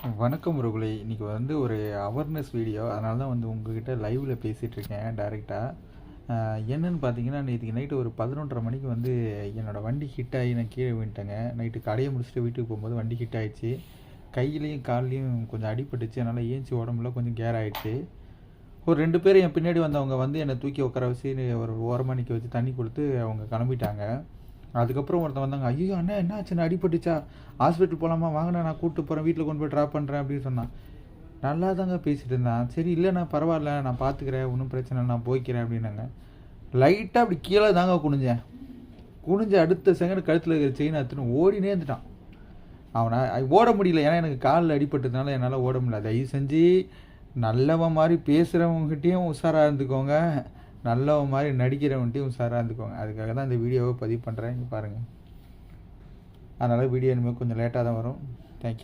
வணக்கம் உறவுகளே. இன்றைக்கி வந்து ஒரு அவேர்னஸ் வீடியோ. அதனால தான் வந்து உங்ககிட்ட லைவில் பேசிகிட்ருக்கேன் டைரெக்டாக. என்னென்னு பார்த்தீங்கன்னா, நேற்றுக்கு நைட்டு ஒரு 11:30 மணிக்கு வந்து என்னோடய வண்டி ஹிட் ஆகி நான் கீழே விழுந்துட்டேங்க. நைட்டு கடையை முடிச்சுட்டு வீட்டுக்கு போகும்போது வண்டி ஹிட் ஆகிடுச்சு. கையிலையும் கால்லையும் கொஞ்சம் அடிபட்டுச்சு. அதனால் ஏஞ்சி உடம்புல கொஞ்சம் கேர் ஆகிடுச்சு. ஒரு 2 பேர் என் பின்னாடி வந்தவங்க வந்து என்னை தூக்கி உட்கார வச்சு ஒரு ஓரமாக நிற்க வச்சு தண்ணி கொடுத்து அவங்க கிளம்பிட்டாங்க. அதுக்கப்புறம் ஒருத்தன் வந்தாங்க. ஐயோ அண்ணா என்ன ஆச்சுண்ணா, அடிபட்டுச்சா, ஹாஸ்பிட்டல் போகலாமா, வாங்கண்ணா நான் கூப்பிட்டு போகிறேன், வீட்டில் கொண்டு போய் ட்ராப் பண்ணுறேன் அப்படின்னு சொன்னான். நல்லா தாங்க பேசிகிட்டு இருந்தான். சரி இல்லைண்ணா பரவாயில்ல நான் பார்த்துக்கிறேன், ஒன்றும் பிரச்சனை இல்லை, நான் போய்க்கிறேன் அப்படின்னாங்க. லைட்டாக அப்படி கீழே தாங்க குனிஞ்சு அடுத்த செகண்ட் கழுத்தில் இருக்கிற செயின் எடுத்துன்னு ஓடினே இருந்துட்டான். அவனை ஓட முடியல, ஏன்னா எனக்கு காலில் அடிபட்டதுனால என்னால் ஓட முடியல. தயவு செஞ்சு நல்லவன் மாதிரி பேசுகிறவங்ககிட்டையும் உஷாராக இருந்துக்கோங்க, நல்லவன் மாதிரி நடிக்கிறவன்ட்டையும் உஷாராக இருந்துக்கோங்க. அதுக்காக தான் இந்த வீடியோவை பதிவு பண்ணுறேன். இங்கே பாருங்கள். அதனால் வீடியோ இனிமேல் கொஞ்சம் லேட்டாக தான் வரும்.